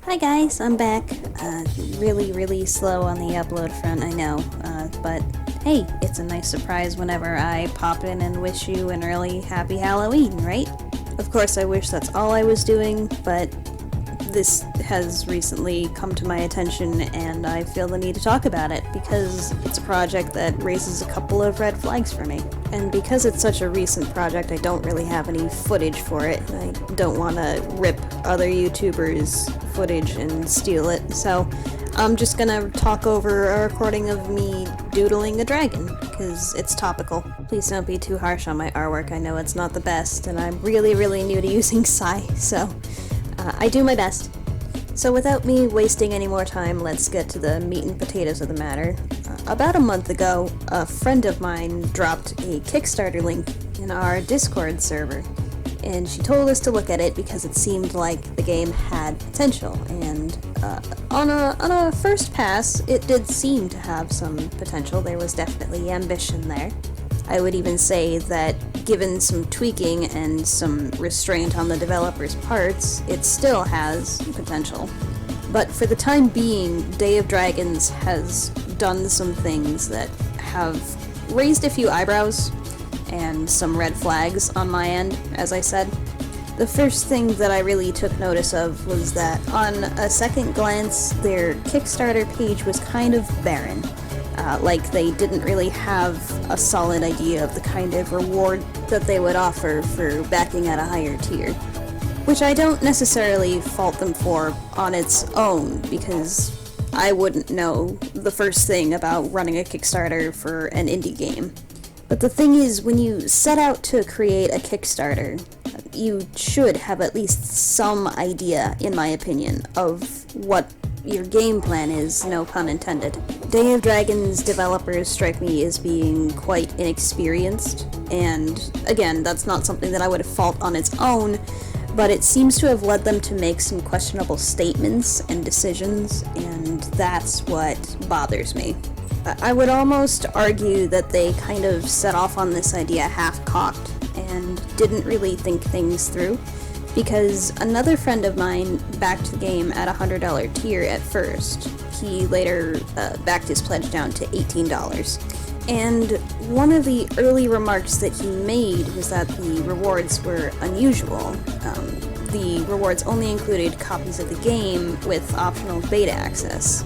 Hi guys, I'm back. Really slow on the upload front, I know. But hey, it's a nice surprise whenever I pop in and wish you an early happy Halloween, right? Of course, I wish that's all I was doing, but this has recently come to my attention and I feel the need to talk about it because it's a project that raises a couple of red flags for me. And because it's such a recent project, I don't really have any footage for it. I don't want to rip other YouTubers' footage and steal it, so I'm just gonna talk over a recording of me doodling a dragon, because it's topical. Please don't be too harsh on my artwork. I know it's not the best, and I'm really new to using Psy, so I do my best. So without me wasting any more time, let's get to the meat and potatoes of the matter. About a month ago, a friend of mine dropped a Kickstarter link in our Discord server, and she told us to look at it because it seemed like the game had potential, and on a first pass, it did seem to have some potential. There was definitely ambition there. I would even say that given some tweaking and some restraint on the developer's parts, it still has potential. But for the time being, Day of Dragons has done some things that have raised a few eyebrows and some red flags on my end, as I said. The first thing that I really took notice of was that on a second glance, their Kickstarter page was kind of barren. Like they didn't really have a solid idea of the kind of reward that they would offer for backing at a higher tier. Which I don't necessarily fault them for on its own, because I wouldn't know the first thing about running a Kickstarter for an indie game. But the thing is, when you set out to create a Kickstarter, you should have at least some idea, in my opinion, of what your game plan is, no pun intended. Day of Dragons developers strike me as being quite inexperienced, and again, that's not something that I would fault on its own, but it seems to have led them to make some questionable statements and decisions, and that's what bothers me. I would almost argue that they kind of set off on this idea half-cocked and didn't really think things through, because another friend of mine backed the game at a $100 tier at first. He later backed his pledge down to $18. And one of the early remarks that he made was that the rewards were unusual. The rewards only included copies of the game with optional beta access.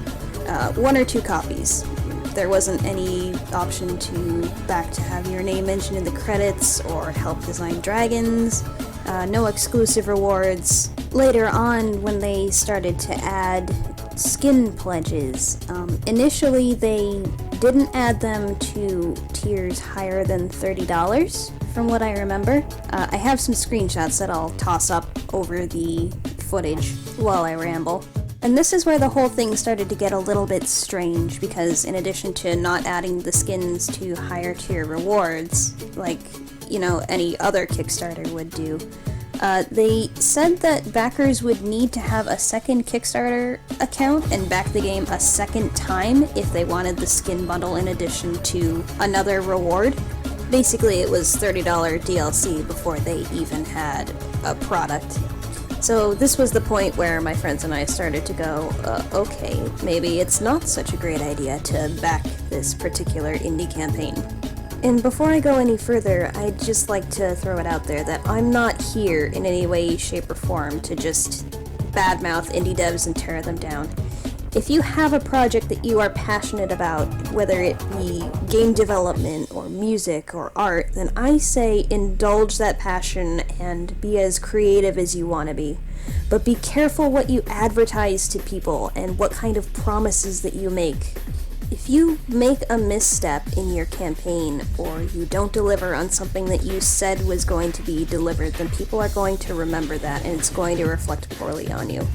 1 or 2 copies. There wasn't any option to back to have your name mentioned in the credits or help design dragons, no exclusive rewards. Later on, when they started to add skin pledges, initially they didn't add them to tiers higher than $30, from what I remember. I have some screenshots that I'll toss up over the footage while I ramble. And this is where the whole thing started to get a little bit strange, because in addition to not adding the skins to higher tier rewards, like, any other Kickstarter would do, they said that backers would need to have a second Kickstarter account and back the game a second time if they wanted the skin bundle in addition to another reward. Basically, it was $30 DLC before they even had a product. So this was the point where my friends and I started to go, okay, maybe it's not such a great idea to back this particular indie campaign. And before I go any further, I'd just like to throw it out there that I'm not here in any way, shape, or form to just badmouth indie devs and tear them down. If you have a project that you are passionate about, whether it be game development or music or art, then I say indulge that passion and be as creative as you want to be. But be careful what you advertise to people and what kind of promises that you make. If you make a misstep in your campaign or you don't deliver on something that you said was going to be delivered, then people are going to remember that and it's going to reflect poorly on you.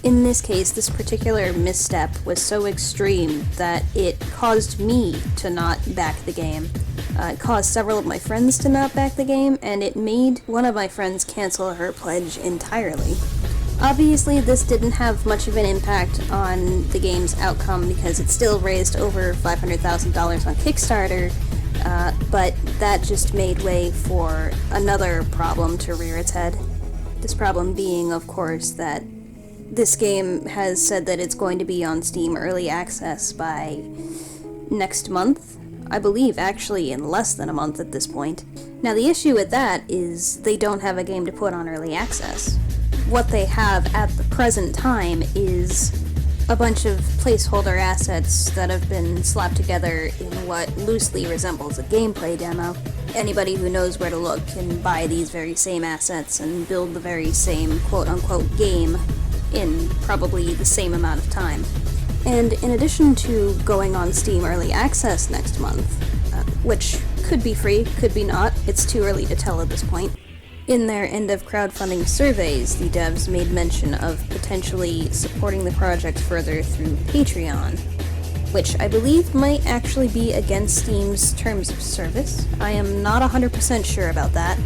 In this case, this particular misstep was so extreme that it caused me to not back the game. It caused several of my friends to not back the game, and it made one of my friends cancel her pledge entirely. Obviously, this didn't have much of an impact on the game's outcome because it still raised over $500,000 on Kickstarter, but that just made way for another problem to rear its head. This problem being, of course, that This game has said that it's going to be on Steam Early Access by next month. I believe actually in less than a month at this point. Now the issue with that is they don't have a game to put on Early Access. What they have at the present time is a bunch of placeholder assets that have been slapped together in what loosely resembles a gameplay demo. Anybody who knows where to look can buy these very same assets and build the very same quote-unquote game in probably the same amount of time. And in addition to going on Steam Early Access next month, which could be free, could be not, it's too early to tell at this point, in their end of crowdfunding surveys, the devs made mention of potentially supporting the project further through Patreon, which I believe might actually be against Steam's terms of service. I am not 100% sure about that.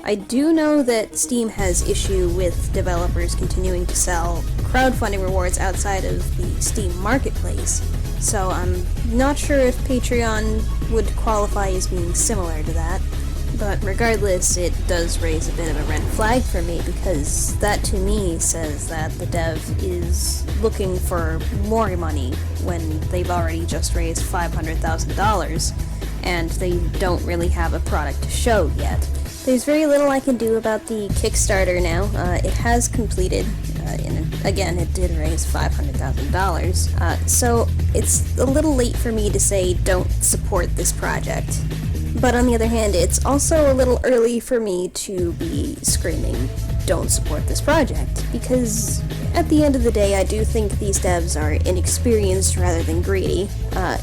I do know that Steam has issue with developers continuing to sell crowdfunding rewards outside of the Steam marketplace, so I'm not sure if Patreon would qualify as being similar to that. But regardless, it does raise a bit of a red flag for me, because that to me says that the dev is looking for more money when they've already just raised $500,000 and they don't really have a product to show yet. There's very little I can do about the Kickstarter now. It has completed, and again, it did raise $500,000, so it's a little late for me to say don't support this project. But on the other hand, it's also a little early for me to be screaming, don't support this project, because at the end of the day, I do think these devs are inexperienced rather than greedy,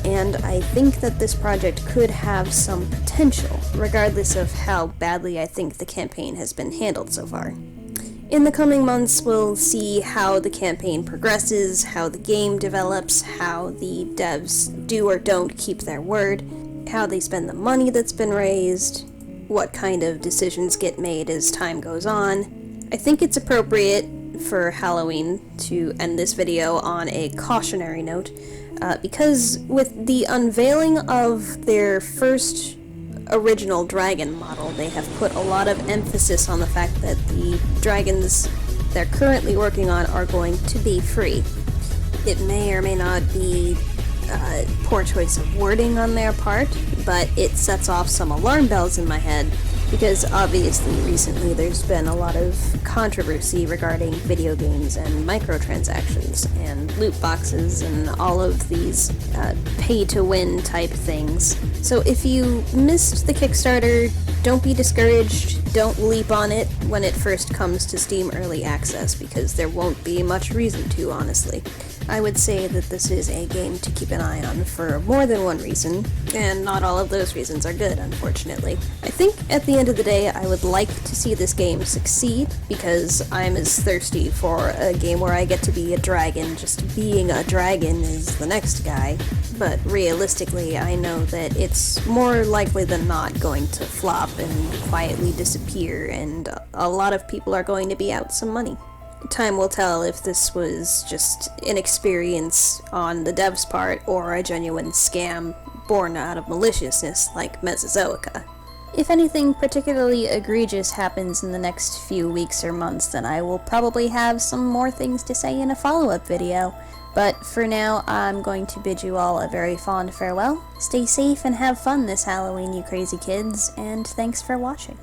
and I think that this project could have some potential, regardless of how badly I think the campaign has been handled so far. In the coming months, we'll see how the campaign progresses, how the game develops, how the devs do or don't keep their word, how they spend the money that's been raised, what kind of decisions get made as time goes on. I think it's appropriate for Halloween to end this video on a cautionary note, because with the unveiling of their first original dragon model, they have put a lot of emphasis on the fact that the dragons they're currently working on are going to be free. It may or may not be poor choice of wording on their part, but it sets off some alarm bells in my head, because obviously recently there's been a lot of controversy regarding video games and microtransactions and loot boxes and all of these pay-to-win type things. So if you missed the Kickstarter, don't be discouraged, don't leap on it when it first comes to Steam Early Access, because there won't be much reason to, honestly. I would say that this is a game to keep an eye on for more than one reason, and not all of those reasons are good, unfortunately. I think at the end of the day, I would like to see this game succeed, because I'm as thirsty for a game where I get to be a dragon. Just being a dragon is the next guy. But realistically, I know that it's more likely than not going to flop and quietly disappear, and a lot of people are going to be out some money. Time will tell if this was just inexperience on the dev's part or a genuine scam born out of maliciousness like Mesozoica. If anything particularly egregious happens in the next few weeks or months, then I will probably have some more things to say in a follow-up video. But for now, I'm going to bid you all a very fond farewell. Stay safe and have fun this Halloween, you crazy kids, and thanks for watching.